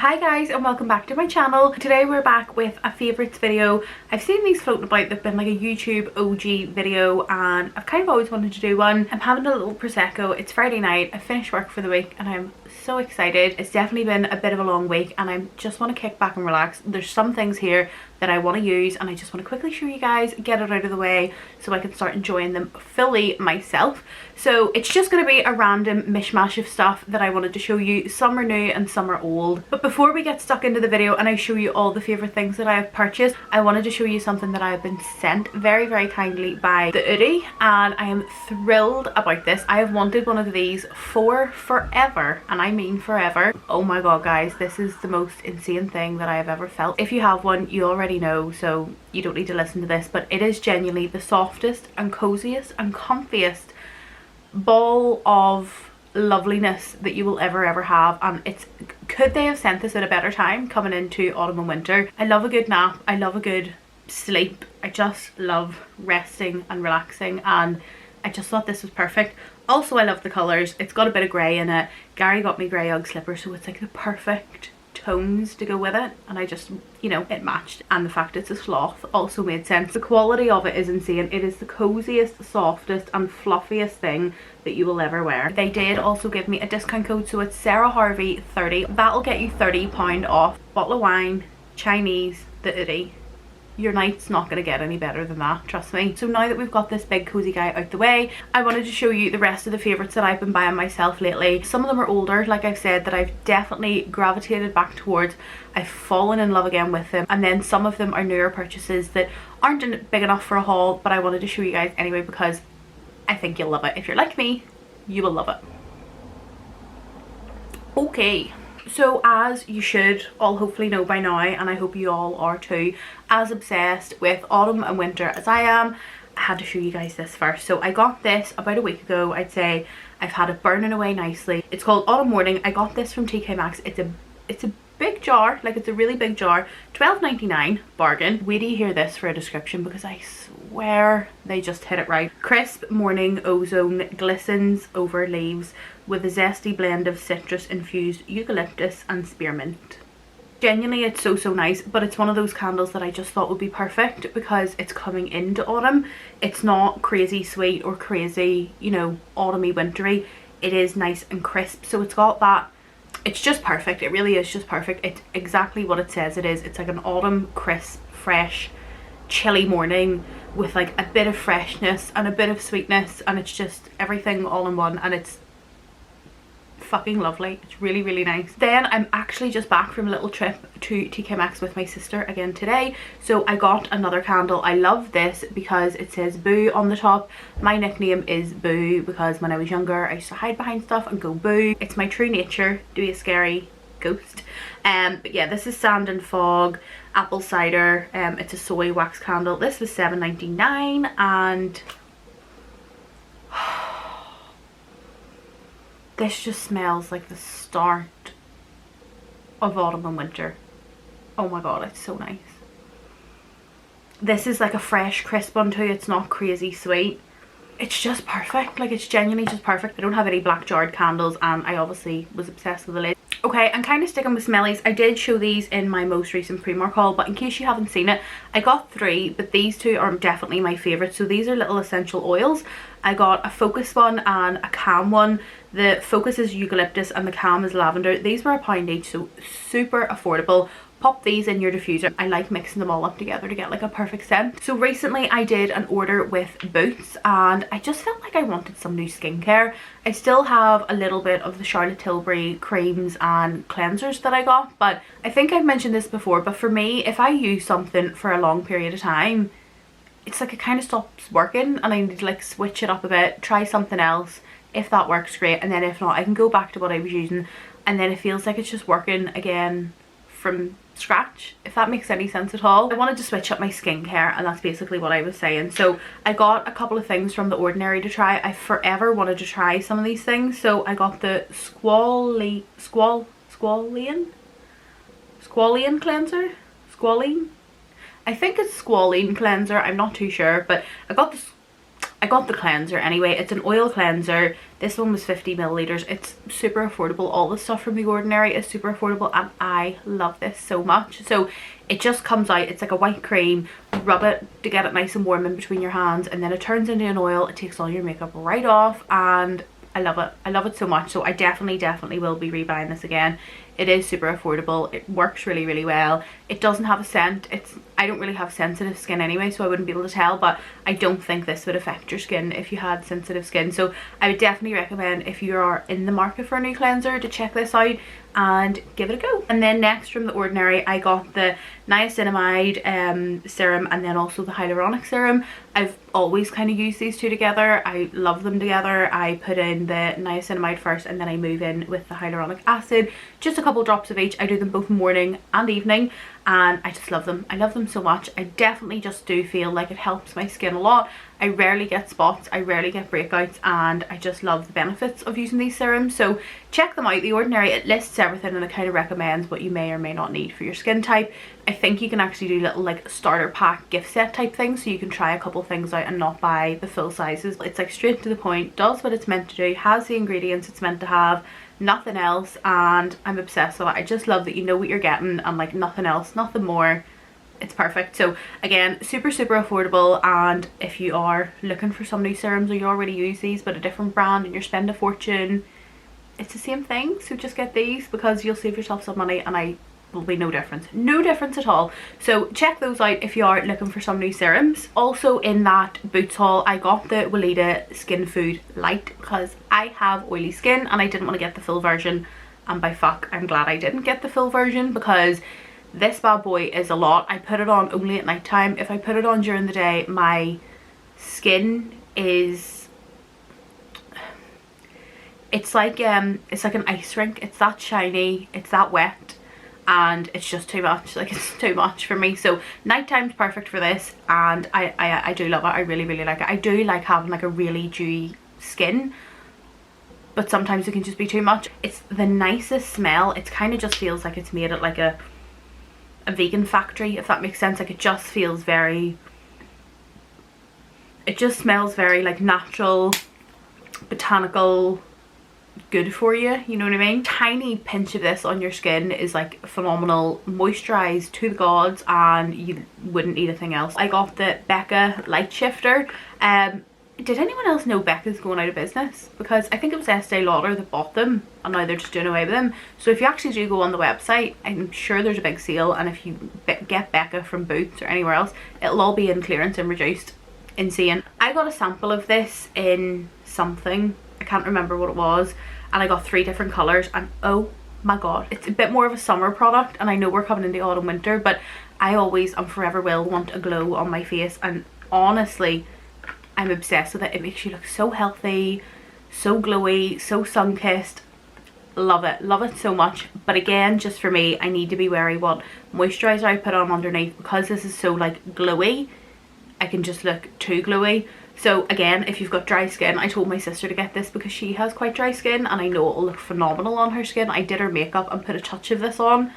Hi guys and welcome back to my channel. Today we're back with a favourites video. I've seen these floating about. They've been like a YouTube OG video and I've kind of always wanted to do one. I'm having a little Prosecco. It's Friday night. I finished work for the week and I'm so excited. It's definitely been a bit of a long week and I just want to kick back and relax. There's some things here that I want to use and I just want to quickly show you guys, get it out of the way so I can start enjoying them fully myself. So it's just going to be a random mishmash of stuff that I wanted to show you. Some are new and some are old. But before we get stuck into the video and I show you all the favourite things that I have purchased, I wanted to show you something that I have been sent very, very kindly by the Oddie, and I am thrilled about this. I have wanted one of these for forever, and I mean forever. Oh my god guys, this is the most insane thing that I have ever felt. If you have one, you already know, so you don't need to listen to this, but it is genuinely the softest and coziest and comfiest ball of loveliness that you will ever have. And it's, could they have sent this at a better time coming into autumn and winter? I love a good nap, I love a good sleep, I just love resting and relaxing, and I just thought this was perfect. Also I love the colours. It's got a bit of grey in it. Gary got me grey Ugg slippers, so it's like the perfect tones to go with it, and I just, you know, it matched, and the fact it's a sloth also made sense. The quality of it is insane. It is the coziest, softest and fluffiest thing that you will ever wear. They did also give me a discount code, so it's Sarah Harvey 30. That'll get you £30 off. Bottle of wine, Chinese, the Oddie. Your night's not going to get any better than that, trust me. So now that we've got this big cozy guy out the way, I wanted to show you the rest of the favourites that I've been buying myself lately. Some of them are older, like I've said, that I've definitely gravitated back towards. I've fallen in love again with them, and then some of them are newer purchases that aren't big enough for a haul, but I wanted to show you guys anyway because I think you'll love it. If you're like me, you will love it. Okay. So as you should all hopefully know by now, and I hope you all are too, as obsessed with autumn and winter as I am, I had to show you guys this first. So I got this about a week ago, I'd say. I've had it burning away nicely. It's called Autumn Morning. I got this from TK Maxx. It's a big jar, like it's a really big jar. £12.99, bargain. Wait till you hear this for a description because I swear they just hit it right. Crisp morning ozone glistens over leaves with a zesty blend of citrus infused eucalyptus and spearmint. Genuinely it's so nice, but it's one of those candles that I just thought would be perfect because it's coming into autumn. It's not crazy sweet or crazy, you know, autumny wintry. It is nice and crisp, so it's got that. It's just perfect. It really is just perfect. It's exactly what it says it is. It's like an autumn crisp, fresh, chilly morning with like a bit of freshness and a bit of sweetness, and it's just everything all in one, and it's fucking lovely. It's really nice. Then I'm actually just back from a little trip to TK Maxx with my sister again today, so I got another candle. I love this because it says Boo on the top. My nickname is Boo because when I was younger I used to hide behind stuff and go boo. It's my true nature to be a scary ghost. But yeah, this is Sand and Fog apple cider. It's a soy wax candle. This was $7.99 and this just smells like the start of autumn and winter. Oh my god, it's so nice. This is like a fresh crisp one too. It's not crazy sweet. It's just perfect. Like, it's genuinely just perfect. I don't have any black jarred candles and I obviously was obsessed with the lid. Okay, I'm kind of sticking with smellies. I did show these in my most recent Primark haul, but in case you haven't seen it, I got 3, but these 2 are definitely my favourite. So these are little essential oils. I got a Focus one and a Calm one. The Focus is eucalyptus and the Calm is lavender. These were £1 each, so super affordable. Pop these in your diffuser. I like mixing them all up together to get like a perfect scent. So recently I did an order with Boots and I just felt like I wanted some new skincare. I still have a little bit of the Charlotte Tilbury creams and cleansers that I got, but I think I've mentioned this before, but for me, if I use something for a long period of time, it's like it kind of stops working and I need to like switch it up a bit, try something else. If that works, great, and then if not, I can go back to what I was using, and then it feels like it's just working again from scratch, if that makes any sense at all. I wanted to switch up my skincare and that's basically what I was saying. So I got a couple of things from The Ordinary to try. I forever wanted to try some of these things, so I got the Squalion Cleanser? Squalion? I think it's Squalion Cleanser, I'm not too sure, but I got the cleanser anyway. It's an oil cleanser This one was 50 milliliters. It's super affordable. All the stuff from The Ordinary is super affordable and I love this so much. So it just comes out, it's like a white cream, rub it to get it nice and warm in between your hands, and then it turns into an oil. It takes all your makeup right off and I love it. I love it so much. So I definitely will be rebuying this again. It is super affordable. It works really well. It doesn't have a scent. I don't really have sensitive skin anyway, so I wouldn't be able to tell, but I don't think this would affect your skin if you had sensitive skin. So I would definitely recommend, if you are in the market for a new cleanser, to check this out and give it a go. And then next from The Ordinary, I got the Niacinamide serum and then also the hyaluronic serum. I've always kind of used these two together. I love them together. I put in the niacinamide first and then I move in with the hyaluronic acid, just a couple drops of each. I do them both morning and evening and I just love them. I love them so much. I definitely just do feel like it helps my skin a lot. I rarely get spots, I rarely get breakouts, and I just love the benefits of using these serums. So check them out. The Ordinary, it lists everything and it kind of recommends what you may or may not need for your skin type. I think you can actually do little like starter pack gift set type things, so you can try a couple things out and not buy the full sizes. It's like straight to the point, does what it's meant to do, has the ingredients it's meant to have, nothing else, and I'm obsessed with it. I just love that you know what you're getting and like nothing else, nothing more. It's perfect. So again, super affordable, and if you are looking for some new serums or you already use these but a different brand and you're spending a fortune, it's the same thing. So just get these because you'll save yourself some money and I will be no difference at all. So check those out if you are looking for some new serums. Also in that Boots haul, I got the Weleda Skin Food Light because I have oily skin and I didn't want to get the full version, and by fuck I'm glad I didn't get the full version because this bad boy is a lot. I put it on only at night time. If I put it on during the day, my skin is, it's like an ice rink. It's that shiny, it's that wet, and it's just too much. Like, it's too much for me. So nighttime's perfect for this, and I do love it. I really like it. I do like having like a really dewy skin, but sometimes it can just be too much. It's the nicest smell. It kind of just feels like it's made at like a vegan factory, if that makes sense. Like, it just feels very, it just smells very like natural, botanical, good for you, you know what I mean? Tiny pinch of this on your skin is like phenomenal, moisturized to the gods, and you wouldn't need anything else. I got the Becca light shifter. Did anyone else know Becca's going out of business? Because I think it was Estee Lauder that bought them and now they're just doing away with them. So if you actually do go on the website, I'm sure there's a big sale, and if you get Becca from Boots or anywhere else, it'll all be in clearance and reduced. Insane. I got a sample of this in something, I can't remember what it was, and I got 3 different colours, and oh my god, it's a bit more of a summer product, and I know we're coming into autumn winter, but I always and forever will want a glow on my face, and honestly I'm obsessed with it. It makes you look so healthy, so glowy, so sun-kissed. Love it so much. But again, just for me, I need to be wary what moisturizer I put on underneath, because this is so like glowy, I can just look too glowy. So again, if you've got dry skin, I told my sister to get this because she has quite dry skin and I know it will look phenomenal on her skin. I did her makeup and put a touch of this on,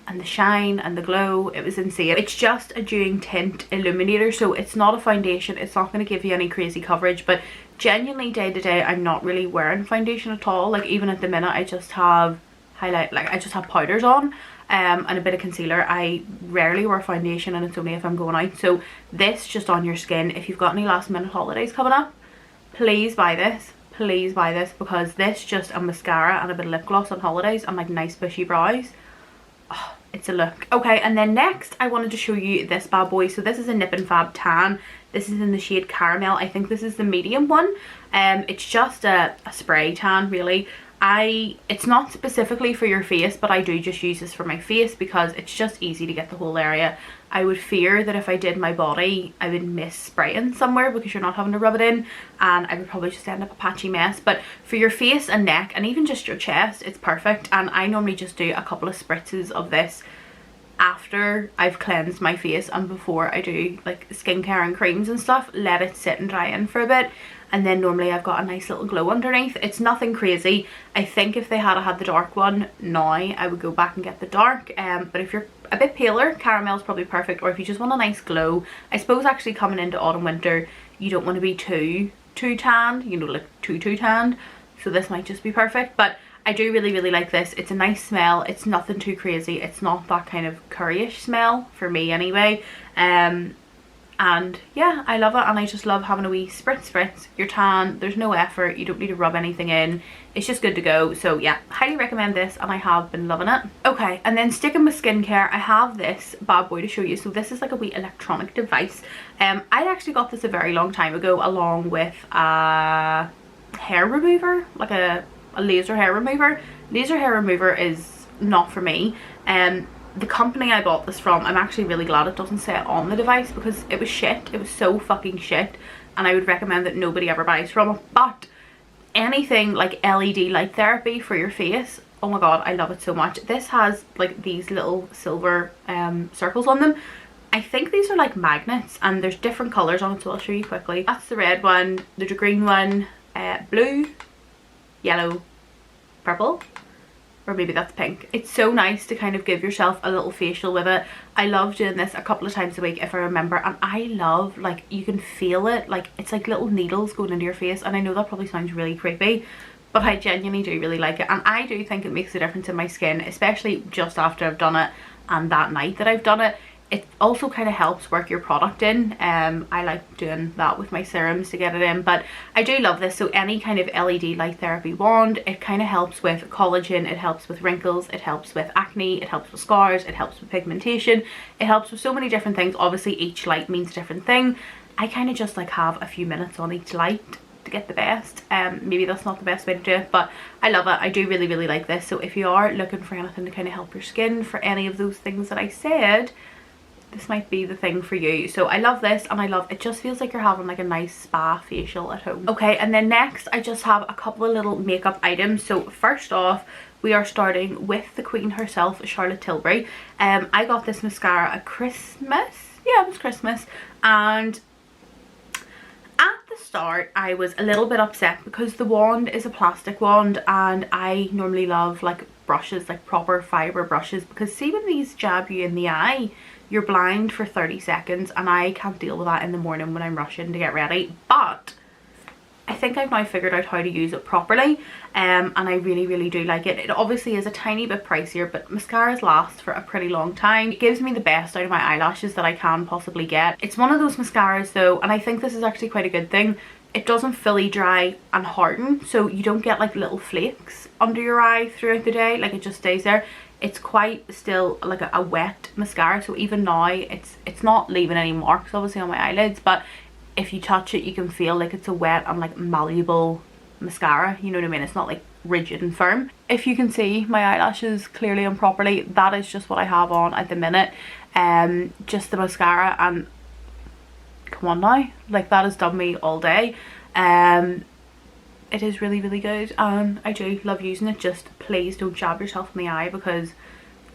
and the shine and the glow, it was insane. It's just a dewing tint illuminator, so it's not a foundation. It's not going to give you any crazy coverage, but genuinely day to day I'm not really wearing foundation at all. Like, even at the minute I just have highlight, like I just have powders on and a bit of concealer. I rarely wear foundation, and it's only if I'm going out. So this just on your skin, if you've got any last minute holidays coming up, please buy this. Please buy this, because this just a mascara and a bit of lip gloss on holidays and like nice bushy brows. Oh, it's a look. Okay, and then next I wanted to show you this bad boy. So this is a Nip and Fab Tan. This is in the shade Caramel. I think this is the medium one. It's just a spray tan really. It's not specifically for your face, but I do just use this for my face because it's just easy to get the whole area. I would fear that if I did my body, I would miss spraying somewhere because you're not having to rub it in, and I would probably just end up a patchy mess. But for your face and neck and even just your chest, it's perfect. And I normally just do a couple of spritzes of this after I've cleansed my face and before I do like skincare and creams and stuff. Let it sit and dry in for a bit, and then normally I've got a nice little glow underneath. It's nothing crazy. I think if they had the dark one now, I would go back and get the dark, but if you're a bit paler, Caramel's probably perfect. Or if you just want a nice glow, I suppose actually coming into autumn winter, you don't want to be too tanned, you know, like too tanned. so this might just be perfect. But I do really like this. It's a nice smell. It's nothing too crazy. It's not that kind of curryish smell for me anyway. And yeah, I love it, and I just love having a wee spritz. You're tan, there's no effort, you don't need to rub anything in, it's just good to go. So yeah, highly recommend this, and I have been loving it. Okay, and then sticking with skincare, I have this bad boy to show you. So this is like a wee electronic device. I actually got this a very long time ago along with a hair remover, like a laser hair remover. Laser hair remover is not for me. The company I bought this from, I'm actually really glad it doesn't say it on the device, because it was shit. It was so fucking shit, and I would recommend that nobody ever buys from it. But anything like LED light therapy for your face, oh my god, I love it so much. This has like these little silver circles on them. I think these are like magnets, and there's different colours on it, so I'll show you quickly. That's the red one, there's a green one, blue, yellow, purple, or maybe that's pink. It's so nice to kind of give yourself a little facial with it. I love doing this a couple of times a week if I remember, and I love, like, you can feel it, like it's like little needles going into your face, and I know that probably sounds really creepy, but I genuinely do really like it, and I do think it makes a difference in my skin, especially just after I've done it and that night that I've done it. It also kind of helps work your product in. I like doing that with my serums to get it in, but I do love this. So any kind of LED light therapy wand, it kind of helps with collagen, it helps with wrinkles, it helps with acne, it helps with scars, it helps with pigmentation, it helps with so many different things. Obviously each light means a different thing. I kind of just like have a few minutes on each light to get the best. Maybe that's not the best way to do it, but I love it. I do really like this. So if you are looking for anything to kind of help your skin for any of those things that I said, this might be the thing for you. So I love this, and I love it. Just feels like you're having like a nice spa facial at home. Okay, and then next I just have a couple of little makeup items. So first off, we are starting with the queen herself, Charlotte Tilbury. I got this mascara at Christmas. Yeah, it was Christmas, and at the start I was a little bit upset because the wand is a plastic wand, and I normally love like brushes, like proper fibre brushes, because see when these jab you in the eye, you're blind for 30 seconds, and I can't deal with that in the morning when I'm rushing to get ready. But I think I've now figured out how to use it properly, and I really do like it. It obviously is a tiny bit pricier, but mascaras last for a pretty long time. It gives me the best out of my eyelashes that I can possibly get. It's one of those mascaras though, and I think this is actually quite a good thing, it doesn't fully dry and harden, so you don't get like little flakes under your eye throughout the day. Like, it just stays there. It's quite still like a wet mascara, so even now it's not leaving any marks obviously on my eyelids, but if you touch it you can feel like it's a wet and like malleable mascara, you know what I mean? It's not like rigid and firm. If you can see my eyelashes clearly and properly, that is just what I have on at the minute. Just the mascara, and come on now, like that has done me all day. It is really good, and I do love using it. Just please don't jab yourself in the eye, because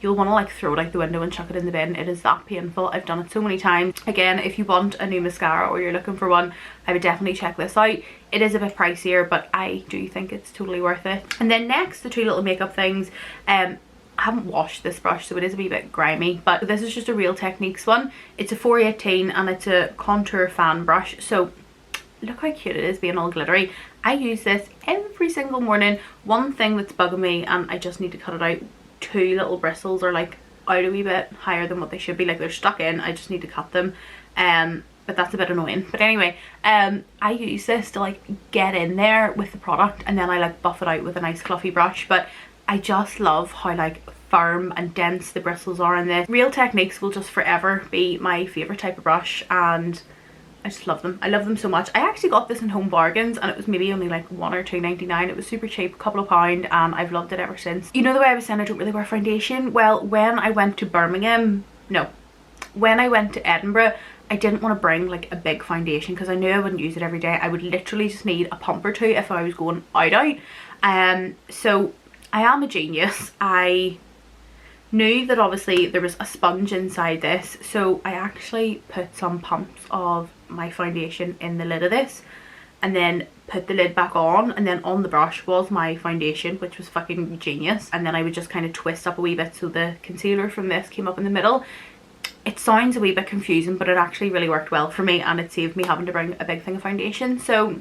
you'll want to like throw it out the window and chuck it in the bin. It is that painful. I've done it so many times. Again, if you want a new mascara or you're looking for one, I would definitely check this out. It is a bit pricier, but I do think it's totally worth it. And then next, the two little makeup things. I haven't washed this brush, so it is a wee bit grimy, but this is just a Real Techniques one. It's a 418 and it's a contour fan brush. So look how cute it is being all glittery. I use this every single morning. One thing that's bugging me, and I just need to cut it out, two little bristles are like out a wee bit higher than what they should be. Like, they're stuck in, I just need to cut them. But that's a bit annoying. But anyway, I use this to like get in there with the product, and then I like buff it out with a nice fluffy brush. But I just love how like firm and dense the bristles are in this. Real Techniques will just forever be my favourite type of brush, and I just love them. I love them so much. I actually got this in Home Bargains, and it was maybe only like £1 or £2.99. It was super cheap, a couple of pound, and I've loved it ever since. You know the way I was saying I don't really wear foundation? Well, when I went to when I went to Edinburgh, I didn't want to bring like a big foundation because I knew I wouldn't use it every day. I would literally just need a pump or two if I was going out. So I am a genius. I knew that obviously there was a sponge inside this, so I actually put some pumps of my foundation in the lid of this, and then put the lid back on, and then on the brush was my foundation, which was fucking genius. And then I would just kind of twist up a wee bit so the concealer from this came up in the middle. It sounds a wee bit confusing, but it actually really worked well for me, and it saved me having to bring a big thing of foundation. So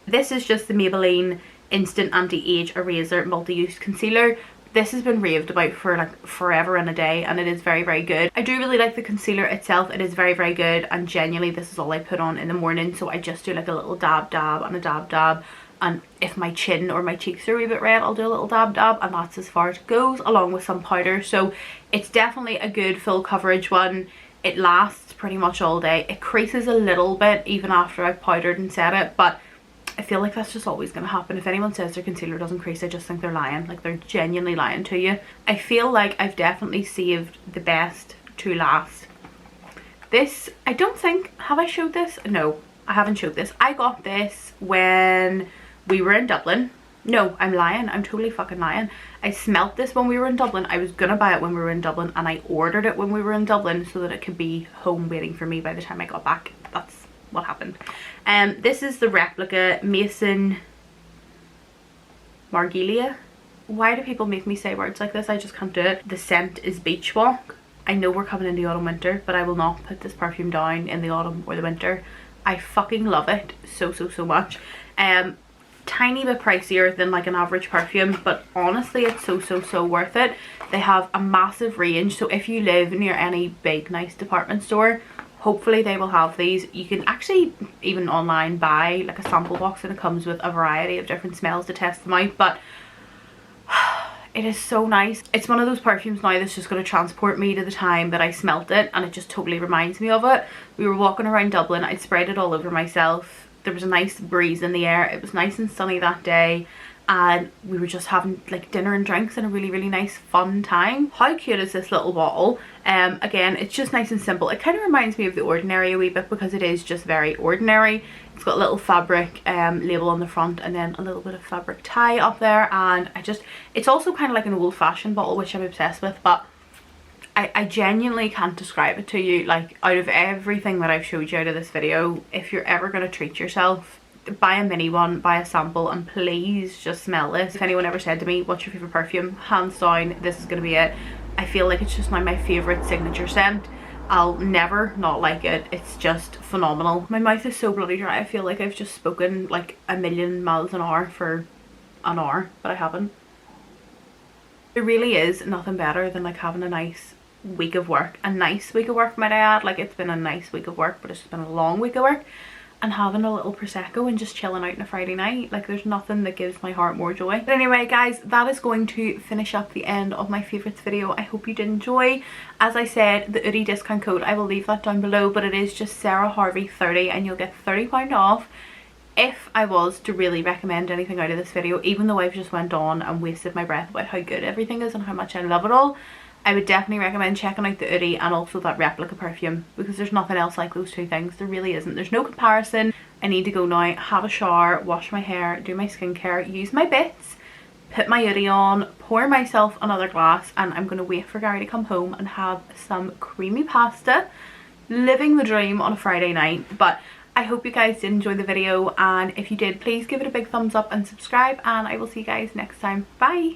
this is just the Maybelline instant anti-age eraser multi-use concealer. This has been raved about for like forever and a day, and it is very, very good. I do really like the concealer itself. It is very, very good, and genuinely this is all I put on in the morning. So I just do like a little dab and a dab, and if my chin or my cheeks are a wee bit red, I'll do a little dab, and that's as far as it goes, along with some powder. So it's definitely a good full coverage one. It lasts pretty much all day. It creases a little bit even after I've powdered and set it, but I feel like that's just always going to happen. If anyone says their concealer doesn't crease, I just think they're lying. Like, they're genuinely lying to you. I feel like I've definitely saved the best to last. This, I don't think, have I showed this? No, I haven't showed this. I got this when we were in Dublin. No, I'm lying. I'm totally fucking lying. I smelt this when we were in Dublin. I was gonna buy it when we were in Dublin, and I ordered it when we were in Dublin so that it could be home waiting for me by the time I got back. That's what happened. This is the replica Mason Margiela. Why do people make me say words like this? I just can't do it. The scent is Beach Walk. I know we're coming into autumn winter, but I will not put this perfume down in the autumn or the winter. I fucking love it so much. Tiny bit pricier than like an average perfume, but honestly it's so worth it. They have a massive range, so if you live near any big nice department store, hopefully they will have these. You can actually even online buy like a sample box, and it comes with a variety of different smells to test them out. But it is so nice. It's one of those perfumes now that's just going to transport me to the time that I smelt it, and it just totally reminds me of it. We were walking around Dublin, I'd sprayed it all over myself. There was a nice breeze in the air. It was nice and sunny that day, and we were just having like dinner and drinks and a really nice fun time. How cute is this little bottle? Again, it's just nice and simple. It kind of reminds me of The Ordinary a wee bit, because it is just very ordinary. It's got a little fabric label on the front, and then a little bit of fabric tie up there, and it's also kind of like an old-fashioned bottle, which I'm obsessed with. But I genuinely can't describe it to you. Like, out of everything that I've showed you out of this video, if you're ever going to treat yourself, buy a mini one, buy a sample, and please just smell this. If anyone ever said to me, what's your favourite perfume? Hands down, this is going to be it. I feel like it's just now my favourite signature scent. I'll never not like it. It's just phenomenal. My mouth is so bloody dry. I feel like I've just spoken like a million miles an hour for an hour, but I haven't. There really is nothing better than like having a nice week of work. A nice week of work, might I add. Like, it's been a nice week of work, but it's just been a long week of work, and having a little prosecco and just chilling out on a Friday night. Like, there's nothing that gives my heart more joy. But anyway guys, that is going to finish up the end of my favourites video. I hope you did enjoy. As I said, the Oddie discount code, I will leave that down below, but it is just Sarah Harvey 30, and you'll get £30 off. If I was to really recommend anything out of this video, even though I've just went on and wasted my breath about how good everything is and how much I love it all, I would definitely recommend checking out the Oddie and also that replica perfume, because there's nothing else like those two things. There really isn't. There's no comparison. I need to go now, have a shower, wash my hair, do my skincare, use my bits, put my Oddie on, pour myself another glass, and I'm going to wait for Gary to come home and have some creamy pasta. Living the dream on a Friday night. But I hope you guys did enjoy the video, and if you did, please give it a big thumbs up and subscribe, and I will see you guys next time. Bye!